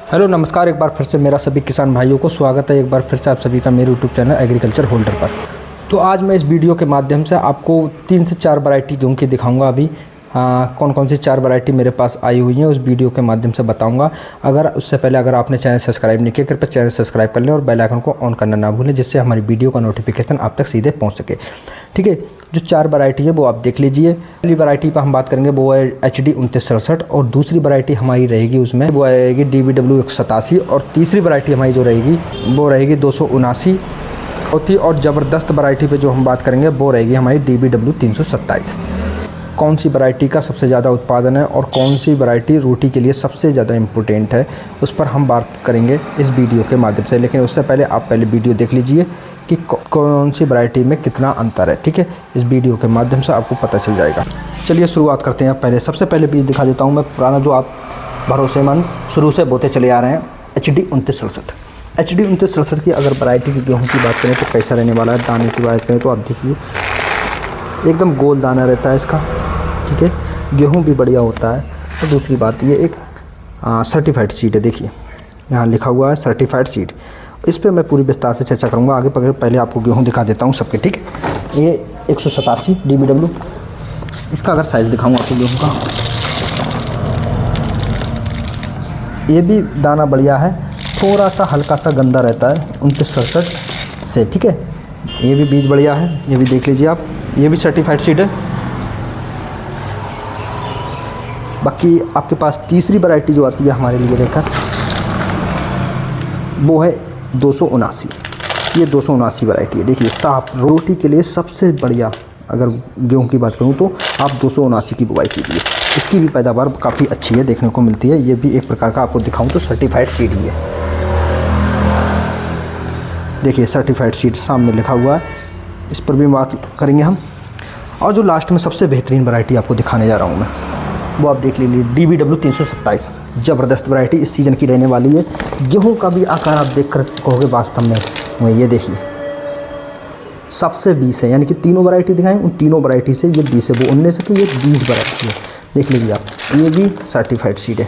Hello नमस्कार, एक बार फिर से मेरा सभी किसान भाइयों को स्वागत है एक बार फिर से आप सभी का मेरे यूट्यूब चैनल एग्रीकल्चर होल्डर पर। तो आज मैं इस वीडियो के माध्यम से आपको 3 से 4 वैरायटी गेहूं की दिखाऊंगा। अभी कौन कौन सी 4 वैरायटी मेरे पास आई हुई हैं उस वीडियो के माध्यम से बताऊंगा। उससे पहले अगर आपने चैनल सब्सक्राइब नहीं किया कृपया चैनल सब्सक्राइब कर लें और बेल आइकन को ऑन करना ना भूलें, जिससे हमारी वीडियो का नोटिफिकेशन आप तक सीधे पहुँच सके। ठीक है, जो 4 वैरायटी है वो आप देख लीजिए। पहली वैरायटी पर हम बात करेंगे वो है HD 2967 और दूसरी वैरायटी हमारी रहेगी उसमें वो आएगी DBW 187 और तीसरी वैरायटी हमारी जो रहेगी वो रहेगी 279 होती। और ज़बरदस्त वैरायटी पे जो हम बात करेंगे वो रहेगी हमारी DBW 327। कौन सी वैरायटी का सबसे ज़्यादा उत्पादन है और कौन सी वैरायटी रोटी के लिए सबसे ज़्यादा इम्पोर्टेंट है उस पर हम बात करेंगे इस वीडियो के माध्यम से। लेकिन उससे पहले आप पहले वीडियो देख लीजिए कि कौन सी वैरायटी में कितना अंतर है। ठीक है, इस वीडियो के माध्यम से आपको पता चल जाएगा। चलिए शुरुआत करते हैं। सबसे पहले बीज दिखा देता हूँ मैं पुराना जो आप भरोसेमंद शुरू से बोते चले आ रहे हैं HD 2967। HD 2967 की अगर वैरायटी की गेहूँ की बात करें तो कैसा रहने वाला है। दाने की बात करें तो आप देखिए एकदम गोल दाना रहता है इसका। ठीक है, गेहूँ भी बढ़िया होता है। तो दूसरी बात ये एक सर्टिफाइड सीड है। देखिए यहाँ लिखा हुआ है सर्टिफाइड सीड। इस पे मैं पूरी विस्तार से चर्चा करूँगा आगे। पहले आपको गेहूँ दिखा देता हूँ सबके। ठीक है, ये 187 DBW। इसका अगर साइज़ दिखाऊँ आपको गेहूँ का, ये भी दाना बढ़िया है, थोड़ा सा हल्का सा गंदा रहता है 2967 से। ठीक है, ये भी बीज बढ़िया है, ये भी देख लीजिए आप। ये भी सर्टिफाइड सीड है। बाकी आपके पास तीसरी वैरायटी जो आती है हमारे लिए लेकर वो है 279। ये 279 वैरायटी है। देखिए साफ रोटी के लिए सबसे बढ़िया अगर गेहूं की बात करूं तो आप 279 की बुआई कीजिए। इसकी भी पैदावार काफ़ी अच्छी है, देखने को मिलती है। ये भी एक प्रकार का आपको दिखाऊं तो सर्टिफाइड सीड ही है। देखिए सर्टिफाइड सीड सामने लिखा हुआ है, इस पर भी बात करेंगे हम। और जो लास्ट में सबसे बेहतरीन वैरायटी आपको दिखाने जा रहा हूँ मैं वो आप देख लीजिए DBW 327। ज़बरदस्त वैरायटी इस सीज़न की रहने वाली है। गेहूं का भी आकार आप देख कर कहोगे वास्तव में ये देखिए सबसे 20 है, यानी कि तीनों वैरायटी दिखाएं उन तीनों वैरायटी से ये 20 है, वो 19 है तो ये 20 वैरायटी है। देख लीजिए आप, ये भी सर्टिफाइड सीड है।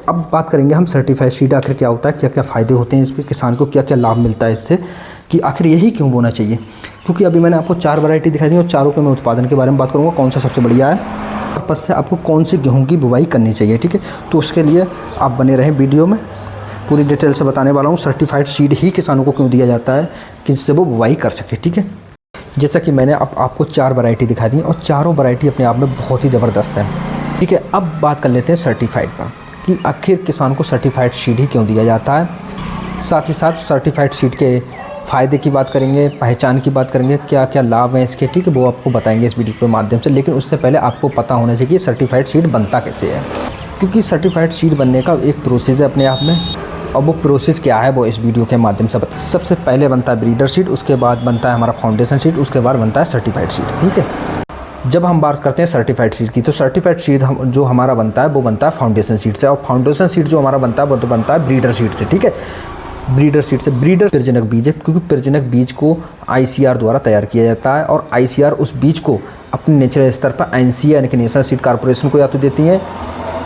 अब बात करेंगे हम सर्टिफाइड सीड आखिर क्या होता है, क्या क्या फ़ायदे होते हैं इसके, किसान को क्या क्या लाभ मिलता है इससे, कि आखिर यही क्यों बोना चाहिए। क्योंकि अभी मैंने आपको 4 वैरायटी दिखाई दी और चारों के मैं उत्पादन के बारे में बात करूँगा, कौन सा सबसे बढ़िया है, पर्पज़ से आपको कौन सी गेहूं की बुवाई करनी चाहिए। ठीक है, तो उसके लिए आप बने रहें वीडियो में। पूरी डिटेल से बताने वाला हूँ सर्टिफाइड सीड ही किसानों को क्यों दिया जाता है कि जिससे वो बुवाई कर सके। ठीक है, जैसा कि मैंने आपको 4 वैरायटी दिखा दी और चारों वैरायटी अपने आप में बहुत ही ज़बरदस्त है। ठीक है, अब बात कर लेते हैं सर्टिफाइड पर कि आखिर किसान को सर्टिफाइड सीड ही क्यों दिया जाता है। साथ ही साथ सर्टिफाइड सीड के फ़ायदे की बात करेंगे, पहचान की बात करेंगे, क्या क्या लाभ हैं इसके। ठीक है, वो आपको बताएंगे इस वीडियो के माध्यम से। लेकिन उससे पहले आपको पता होना चाहिए कि सर्टिफाइड सीड बनता कैसे है, क्योंकि सर्टिफाइड सीड बनने का एक प्रोसेस है अपने आप में। और वो प्रोसेस क्या है वो इस वीडियो के माध्यम से सबसे पहले बनता है ब्रीडर सीड, उसके बाद बनता है हमारा फाउंडेशन सीड, उसके बाद बनता है सर्टिफाइड सीड। ठीक है, जब हम बात करते हैं सर्टिफाइड सीड की तो सर्टिफाइड सीड जो हमारा बनता है वो बनता है फाउंडेशन सीड से, और फाउंडेशन सीड जो हमारा बनता है वो तो बनता है ब्रीडर सीड से। ठीक है, ब्रीडर सीड से। ब्रीडर प्रजनक बीज है, क्योंकि प्रजनक बीज को ICR द्वारा तैयार किया जाता है और ICR उस बीज को अपने नेचुरल स्तर पर NCA यानी कि नेशनल सीड कॉर्पोरेशन को या तो देती हैं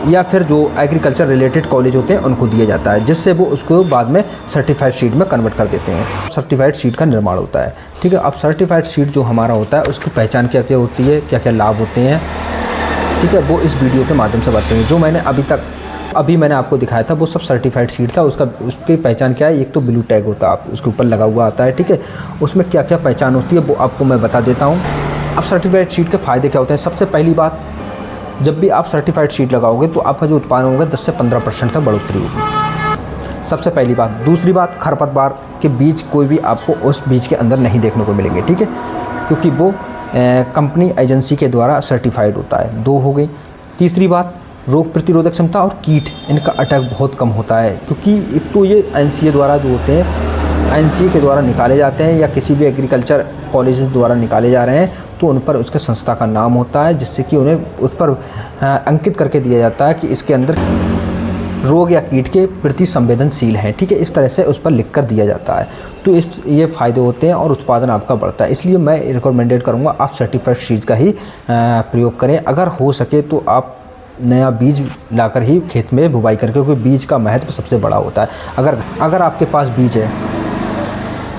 या फिर जो एग्रीकल्चर रिलेटेड कॉलेज होते हैं उनको दिया जाता है, जिससे वो उसको बाद में सर्टिफाइड सीड में कन्वर्ट कर देते हैं। सर्टिफाइड सीड का निर्माण होता है। ठीक है, अब सर्टिफाइड सीड जो हमारा होता है उसकी पहचान क्या क्या होती है, क्या क्या लाभ होते हैं, ठीक है, वो इस वीडियो के माध्यम से बात करेंगे। जो मैंने अभी मैंने आपको दिखाया था वो सब सर्टिफाइड सीड था। उसकी पहचान क्या है, एक तो ब्लू टैग होता है, आप उसके ऊपर लगा हुआ आता है। ठीक है, उसमें क्या क्या पहचान होती है वो आपको मैं बता देता हूँ। अब सर्टिफाइड सीड के फ़ायदे क्या होते हैं। सबसे पहली बात, जब भी आप सर्टिफाइड सीड लगाओगे तो आपका जो उत्पादन होगा 10 से 15% तक बढ़ोतरी होगी, सबसे पहली बात। दूसरी बात, खरपतवार के बीज कोई भी आपको उस बीज के अंदर नहीं देखने को मिलेंगे। ठीक है, क्योंकि वो कंपनी एजेंसी के द्वारा सर्टिफाइड होता है। 2 हो गई। तीसरी बात, रोग प्रतिरोधक क्षमता और कीट इनका अटैक बहुत कम होता है, क्योंकि एक तो ये NCA द्वारा जो होते हैं NCA के द्वारा निकाले जाते हैं या किसी भी एग्रीकल्चर कॉलेजेस द्वारा निकाले जा रहे हैं तो उन पर उसके संस्था का नाम होता है, जिससे कि उन्हें उस पर अंकित करके दिया जाता है कि इसके अंदर रोग या कीट के प्रति संवेदनशील हैं। ठीक है, इस तरह से उस पर लिख कर दिया जाता है। तो ये फ़ायदे होते हैं और उत्पादन आपका बढ़ता है। इसलिए मैं रिकमेंडेड करूँगा आप सर्टिफाइड सीड का ही प्रयोग करें। अगर हो सके तो आप नया बीज लाकर ही खेत में बुवाई करके, क्योंकि बीज का महत्व सबसे बड़ा होता है। अगर आपके पास बीज है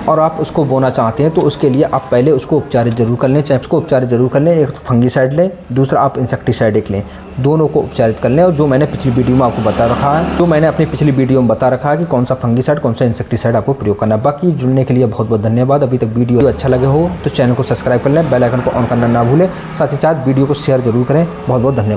और आप उसको बोना चाहते हैं तो उसके लिए आप पहले उसको उपचारित जरूर कर लें, चिप्स को उपचारित जरूर कर लें। एक फंगीसाइड लें, दूसरा आप इंसेक्टिसाइड एक लें, दोनों को उपचारित कर लें। और जो मैंने पिछली वीडियो में आपको बता रखा है, जो मैंने अपनी पिछली वीडियो में बता रखा है कि कौन सा फंगीसाइड कौन सा इंसेक्टिसाइड आपको प्रयोग करना है। बाकी जुड़ने के लिए बहुत बहुत धन्यवाद। अभी तक वीडियो अच्छा लगे हो तो चैनल को सब्सक्राइब कर लें, बेल आइकन को ऑन करना ना भूलें, साथ ही साथ वीडियो को शेयर जरूर करें। बहुत बहुत धन्यवाद।